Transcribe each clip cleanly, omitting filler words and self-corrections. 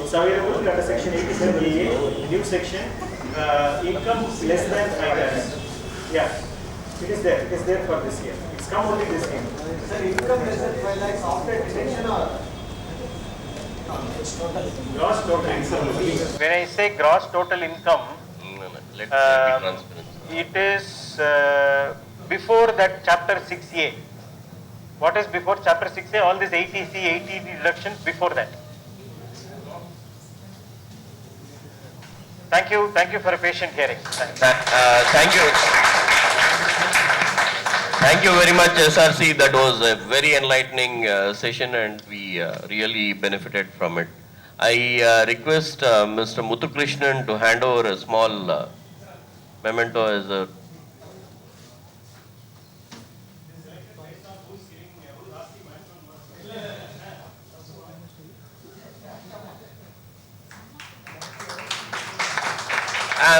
It's available under section 87A, new section, income less than 5 lakhs. Yeah, it is there. It is there for this year. It's come only this year. Sir, income less than 5 lakhs after deduction or? Gross total income. When I say gross total income, Let's be transparent. it is before that chapter 6A. What is before chapter 6A? All these 80C, 80 deductions before that. Thank you for a patient hearing. Thank you. Thank you very much, SRC. That was a very enlightening session and we really benefited from it. I request Mr. Muthukrishnan to hand over a small memento as a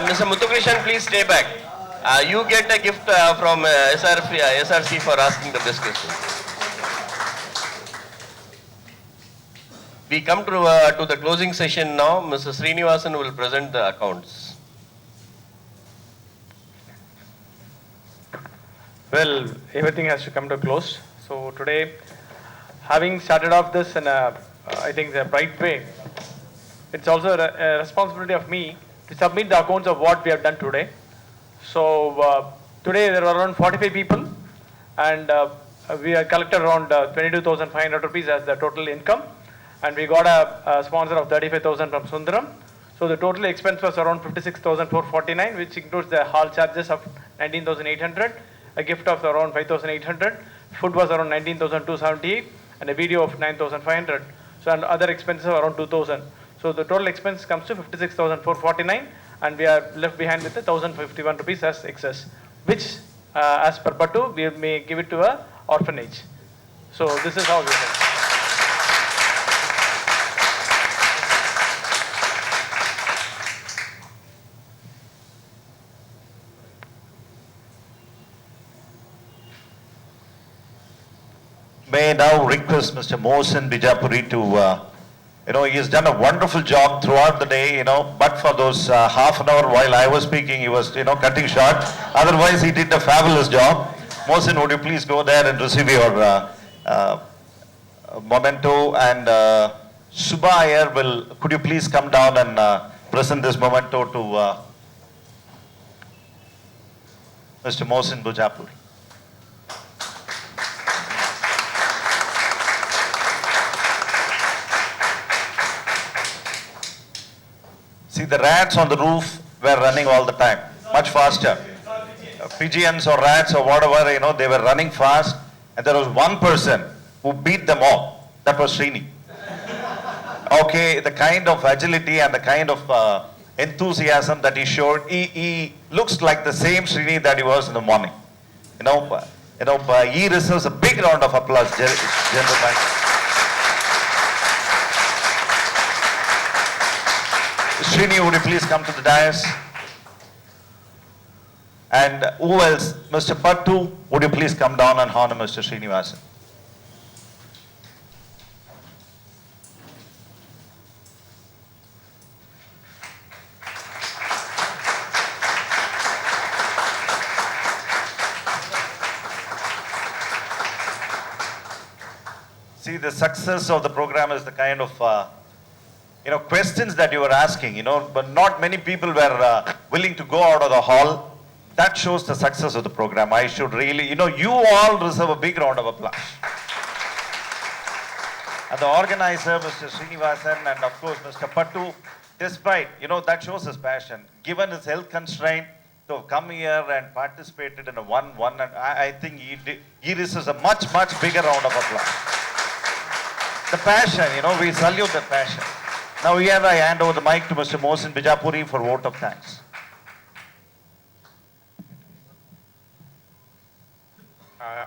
Mr. Muthukrishnan, please stay back. You get a gift from SRC for asking the best question. We come to the closing session now. Mr. Srinivasan will present the accounts. Well, everything has to come to a close. So today, having started off this in a, I think, a bright way, it's also a responsibility of me to submit the accounts of what we have done today. So today there were around 45 people and we have collected around 22,500 rupees as the total income, and we got a sponsor of 35,000 from Sundaram. So the total expense was around 56,449, which includes the hall charges of 19,800, a gift of around 5,800, food was around 19,278, and a video of 9,500. So and other expenses are around 2,000. So the total expense comes to 56,449, and we are left behind with 1,051 rupees as excess, which as per Patu, we may give it to a orphanage. So this is how we have. May I now request Mr. Mohsen Bijapuri to he has done a wonderful job throughout the day, but for those half an hour while I was speaking, he was, cutting short. Otherwise, he did a fabulous job. Mohsen, would you please go there and receive your memento? And Subha Iyer could you please come down and present this memento to Mr. Mohsen Bijapuri? See, the rats on the roof were running all the time, much faster. Pigeons or rats or whatever, they were running fast. And there was one person who beat them all. That was Srini. Okay, the kind of agility and the kind of enthusiasm that he showed, he looks like the same Srini that he was in the morning. He deserves a big round of applause, gentlemen. Srini, would you please come to the dais? And who else? Mr. Pattu, would you please come down and honor Mr. Srinivasan? See, the success of the program is the kind of questions that you were asking, but not many people were willing to go out of the hall. That shows the success of the program. I should really, you all deserve a big round of applause. And the organizer, Mr. Srinivasan, and of course, Mr. Pattu, despite, that shows his passion. Given his health constraint, to come here and participated in a one-one, and I think he deserves a much, much bigger round of applause. The passion, we salute the passion. Now here I hand over the mic to Mr. Mohsen Bijapuri for vote of thanks.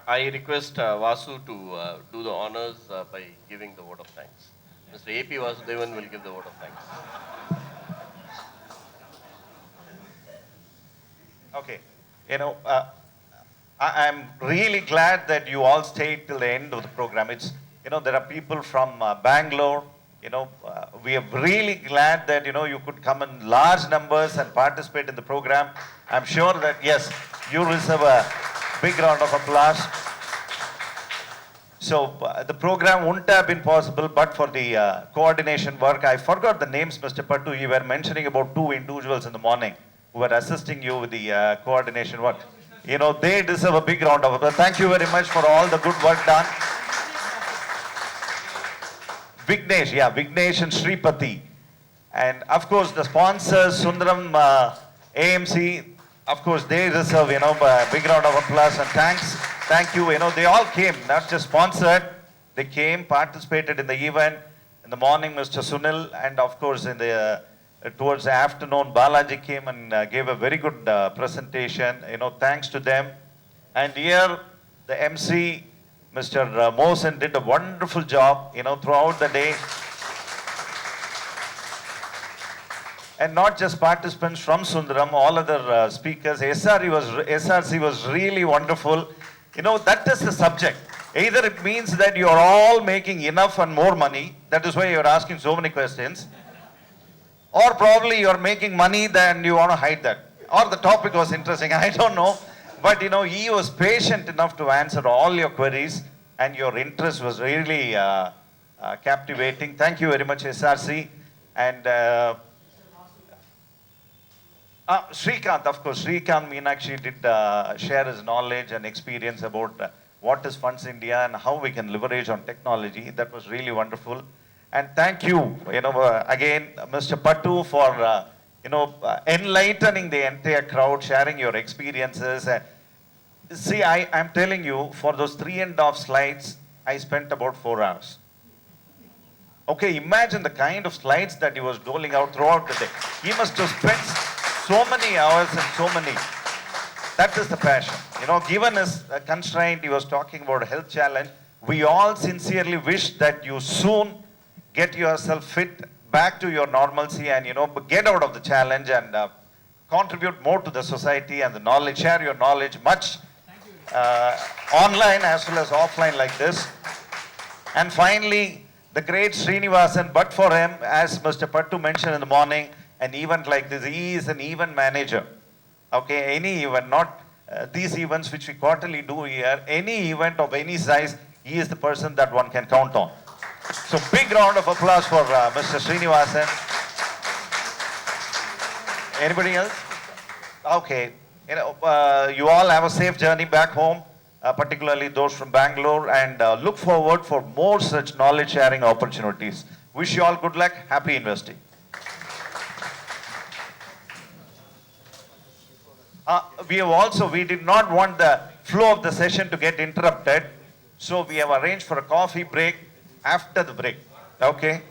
I request Vasu to do the honors by giving the vote of thanks. Mr. A.P. Vasudevan will give the vote of thanks. Okay, I'm really glad that you all stayed till the end of the program. It's, there are people from Bangalore, we are really glad that, you know, you could come in large numbers and participate in the program. I'm sure that, yes, you deserve a big round of applause. So the program wouldn't have been possible but for the coordination work. I forgot the names, Mr. Pattu. You were mentioning about 2 individuals in the morning who were assisting you with the coordination work. You know, they deserve a big round of applause. Thank you very much for all the good work done. Vignesh, yeah, Vignesh and Sripati. And of course, the sponsors, Sundaram, AMC, of course, they deserve, you know, a big round of applause and thanks. Thank you. You know, they all came, not just sponsored. They came, participated in the event. In the morning, Mr. Sunil, and of course, in the towards the afternoon, Balaji came and gave a very good presentation. You know, thanks to them. And here, the MC, Mr. Mohsen, did a wonderful job, you know, throughout the day. And not just participants from Sundaram, all other speakers. SRC was really wonderful. You know, that is the subject. Either it means that you are all making enough and more money, that is why you are asking so many questions, or probably you are making money, then you want to hide that. Or the topic was interesting, I don't know. But you know, he was patient enough to answer all your queries, and your interest was really captivating. Thank you very much, SRC. And Srikanth, of course, Srikanth Meenakshi did share his knowledge and experience about what is Funds India and how we can leverage on technology. That was really wonderful. And thank you, you know, again, Mr. Pattu, for, you know, enlightening the entire crowd, sharing your experiences. See, I'm telling you, for those 3.5 slides, I spent about 4 hours. Okay, imagine the kind of slides that he was doling out throughout the day. He must have spent so many hours and so many. That is the passion. You know, given his constraint, he was talking about a health challenge. We all sincerely wish that you soon get yourself fit back to your normalcy and, you know, get out of the challenge and contribute more to the society and the knowledge, share your knowledge much online as well as offline like this. And finally, the great Srinivasan, but for him, as Mr. Pattu mentioned in the morning, an event like this, he is an event manager. Okay, any event, not these events which we quarterly do here, any event of any size, he is the person that one can count on. So big round of applause for Mr. Srinivasan. Anybody else? Okay, you know, you all have a safe journey back home, particularly those from Bangalore, and look forward for more such knowledge sharing opportunities. Wish you all good luck, happy investing. We did not want the flow of the session to get interrupted, so we have arranged for a coffee break after the break, okay?